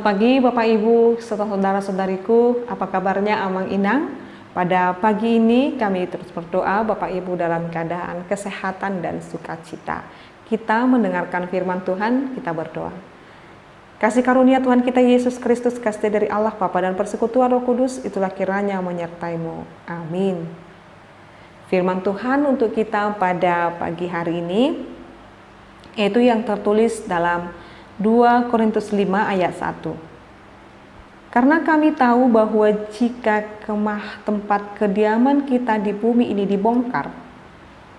Selamat pagi Bapak Ibu serta saudara-saudariku, apa kabarnya Amang Inang? Pada pagi ini kami terus berdoa Bapak Ibu dalam keadaan kesehatan dan sukacita. Kita mendengarkan firman Tuhan, kita berdoa. Kasih karunia Tuhan kita Yesus Kristus, kasih dari Allah Bapa dan persekutuan Roh Kudus, itulah kiranya menyertaimu. Amin. Firman Tuhan untuk kita pada pagi hari ini, yaitu yang tertulis dalam 2 Korintus 5 ayat 1. Karena kami tahu bahwa jika kemah tempat kediaman kita di bumi ini dibongkar,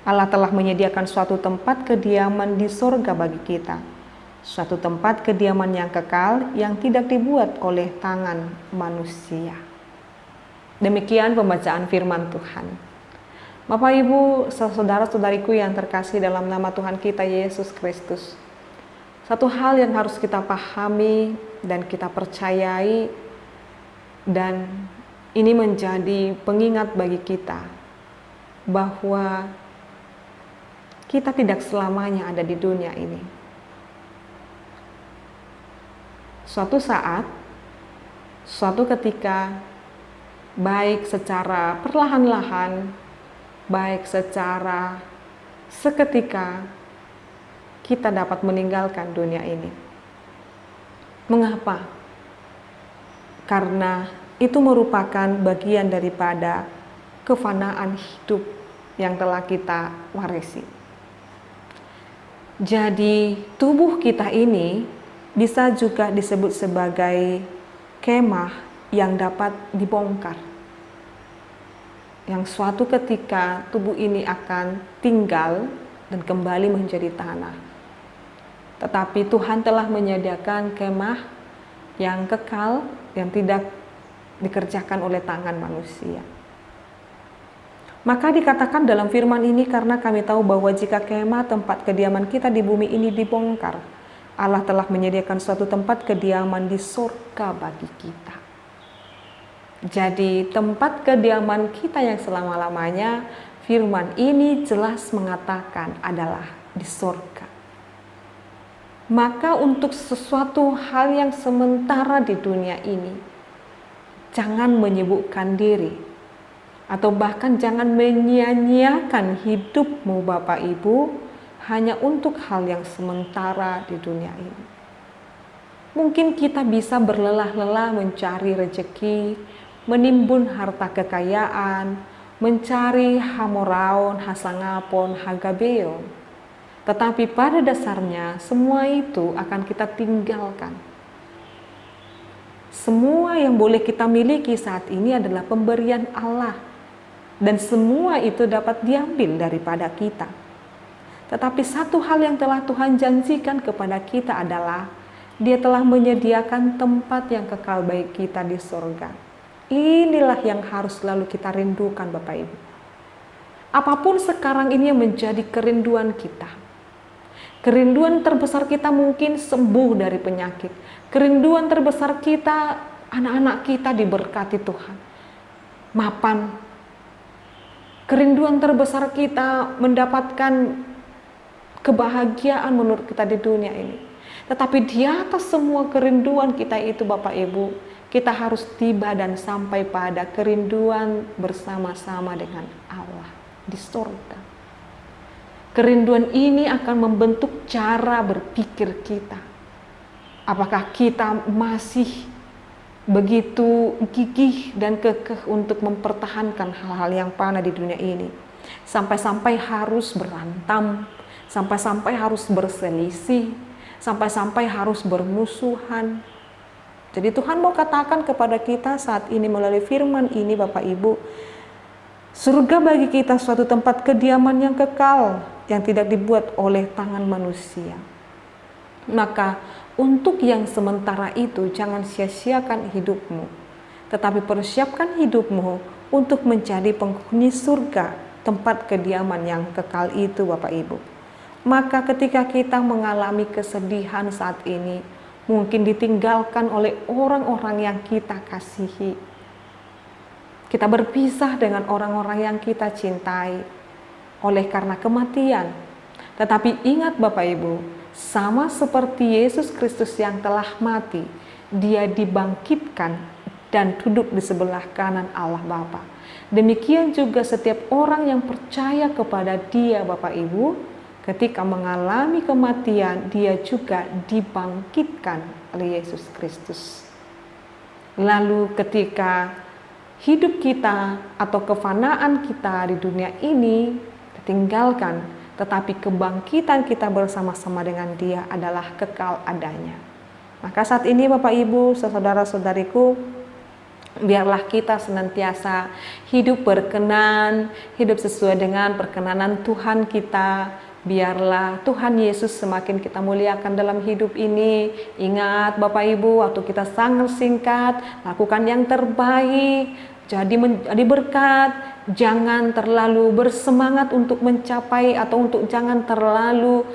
Allah telah menyediakan suatu tempat kediaman di sorga bagi kita. Suatu tempat kediaman yang kekal yang tidak dibuat oleh tangan manusia. Demikian pembacaan firman Tuhan. Bapak Ibu, saudara-saudariku yang terkasih dalam nama Tuhan kita Yesus Kristus. Satu hal yang harus kita pahami dan kita percayai, dan ini menjadi pengingat bagi kita bahwa kita tidak selamanya ada di dunia ini. Suatu saat, suatu ketika, baik secara perlahan-lahan, baik secara seketika, kita dapat meninggalkan dunia ini. Mengapa? Karena itu merupakan bagian daripada kefanaan hidup yang telah kita warisi. Jadi tubuh kita ini bisa juga disebut sebagai kemah yang dapat dibongkar. Yang suatu ketika tubuh ini akan tinggal dan kembali menjadi tanah. Tetapi Tuhan telah menyediakan kemah yang kekal, yang tidak dikerjakan oleh tangan manusia. Maka dikatakan dalam firman ini, karena kami tahu bahwa jika kemah tempat kediaman kita di bumi ini dibongkar, Allah telah menyediakan suatu tempat kediaman di surga bagi kita. Jadi tempat kediaman kita yang selama-lamanya, firman ini jelas mengatakan adalah di surga. Maka untuk sesuatu hal yang sementara di dunia ini, jangan menyibukkan diri, atau bahkan jangan menyia-nyiakan hidupmu Bapak Ibu, hanya untuk hal yang sementara di dunia ini. Mungkin kita bisa berlelah-lelah mencari rezeki, menimbun harta kekayaan, mencari hamoraon, hasangapon, hagabeon. Tetapi pada dasarnya semua itu akan kita tinggalkan. Semua yang boleh kita miliki saat ini adalah pemberian Allah. Dan semua itu dapat diambil daripada kita. Tetapi satu hal yang telah Tuhan janjikan kepada kita adalah Dia telah menyediakan tempat yang kekal bagi kita di surga. Inilah yang harus selalu kita rindukan Bapak Ibu. Apapun sekarang ini yang menjadi kerinduan kita. Kerinduan terbesar kita mungkin sembuh dari penyakit. Kerinduan terbesar kita, anak-anak kita diberkati Tuhan. Mapan. Kerinduan terbesar kita mendapatkan kebahagiaan menurut kita di dunia ini. Tetapi di atas semua kerinduan kita itu Bapak Ibu, kita harus tiba dan sampai pada kerinduan bersama-sama dengan Allah di surga. Kerinduan ini akan membentuk cara berpikir kita. Apakah kita masih begitu gigih dan kekeh untuk mempertahankan hal-hal yang fana di dunia ini? Sampai-sampai harus berantem, sampai-sampai harus berselisih, sampai-sampai harus bermusuhan. Jadi Tuhan mau katakan kepada kita saat ini melalui firman ini Bapak Ibu, surga bagi kita suatu tempat kediaman yang kekal, yang tidak dibuat oleh tangan manusia. Maka untuk yang sementara itu jangan sia-siakan hidupmu, tetapi persiapkan hidupmu untuk menjadi penghuni surga, tempat kediaman yang kekal itu Bapak Ibu. Maka ketika kita mengalami kesedihan saat ini, mungkin ditinggalkan oleh orang-orang yang kita kasihi, kita berpisah dengan orang-orang yang kita cintai oleh karena kematian. Tetapi ingat Bapak Ibu, sama seperti Yesus Kristus yang telah mati, dia dibangkitkan dan duduk di sebelah kanan Allah Bapa. Demikian juga setiap orang yang percaya kepada Dia, Bapak Ibu, ketika mengalami kematian, dia juga dibangkitkan oleh Yesus Kristus. Lalu ketika hidup kita atau kefanaan kita di dunia ini ditinggalkan, tetapi kebangkitan kita bersama-sama dengan Dia adalah kekal adanya. Maka saat ini Bapak Ibu, saudara-saudariku, biarlah kita senantiasa hidup berkenan, hidup sesuai dengan perkenanan Tuhan kita. Biarlah Tuhan Yesus semakin kita muliakan dalam hidup ini. Ingat Bapak Ibu, waktu kita sangat singkat, lakukan yang terbaik, jadi berkat. Jangan terlalu bersemangat untuk mencapai atau jangan terlalu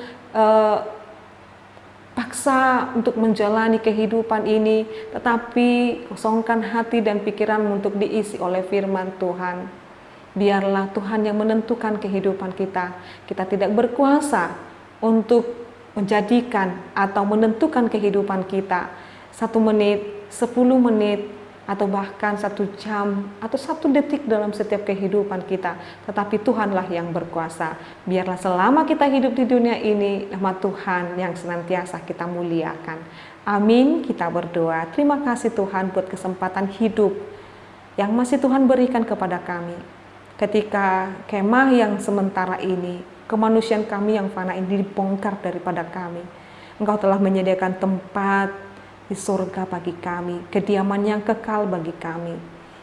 paksa untuk menjalani kehidupan ini, tetapi kosongkan hati dan pikiran untuk diisi oleh firman Tuhan. Biarlah Tuhan yang menentukan kehidupan kita. Kita tidak berkuasa untuk menjadikan atau menentukan kehidupan kita 1 menit, 10 menit, atau bahkan 1 jam atau 1 detik dalam setiap kehidupan kita. Tetapi Tuhanlah yang berkuasa. Biarlah selama kita hidup di dunia ini, nama Tuhan yang senantiasa kita muliakan. Amin. Kita berdoa. Terima kasih Tuhan buat kesempatan hidup yang masih Tuhan berikan kepada kami. Ketika kemah yang sementara ini, kemanusiaan kami yang fana ini dibongkar daripada kami. Engkau telah menyediakan tempat di surga bagi kami, kediaman yang kekal bagi kami.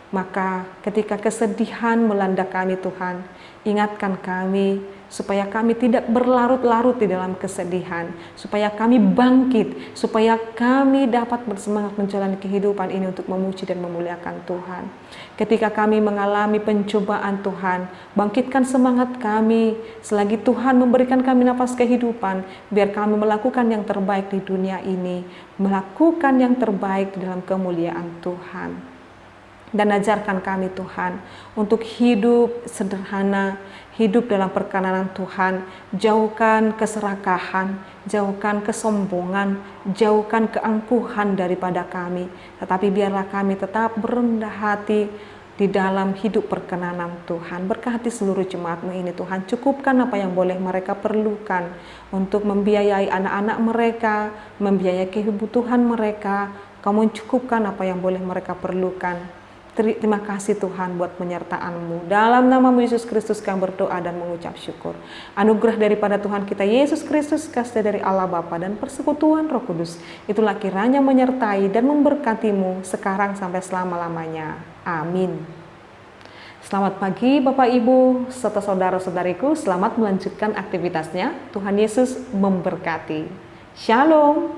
Maka ketika kesedihan melanda kami Tuhan, ingatkan kami supaya kami tidak berlarut-larut di dalam kesedihan, supaya kami bangkit, supaya kami dapat bersemangat menjalani kehidupan ini untuk memuji dan memuliakan Tuhan. Ketika kami mengalami pencobaan Tuhan, bangkitkan semangat kami selagi Tuhan memberikan kami nafas kehidupan, biar kami melakukan yang terbaik di dunia ini, melakukan yang terbaik di dalam kemuliaan Tuhan. Dan ajarkan kami Tuhan untuk hidup sederhana, hidup dalam perkenanan Tuhan, jauhkan keserakahan, jauhkan kesombongan, jauhkan keangkuhan daripada kami. Tetapi biarlah kami tetap berendah hati di dalam hidup perkenanan Tuhan. Berkati seluruh jemaat-Mu ini Tuhan, cukupkan apa yang boleh mereka perlukan untuk membiayai anak-anak mereka, membiayai kebutuhan mereka. Kamu cukupkan apa yang boleh mereka perlukan. Terima kasih Tuhan buat penyertaan-Mu. Dalam nama-Mu Yesus Kristus kami berdoa dan mengucap syukur. Anugerah daripada Tuhan kita Yesus Kristus, kasih dari Allah Bapa dan persekutuan Roh Kudus, itulah kiranya menyertai dan memberkati-Mu sekarang sampai selama-lamanya. Amin. Selamat pagi Bapak Ibu serta saudara-saudariku, selamat melanjutkan aktivitasnya. Tuhan Yesus memberkati. Shalom.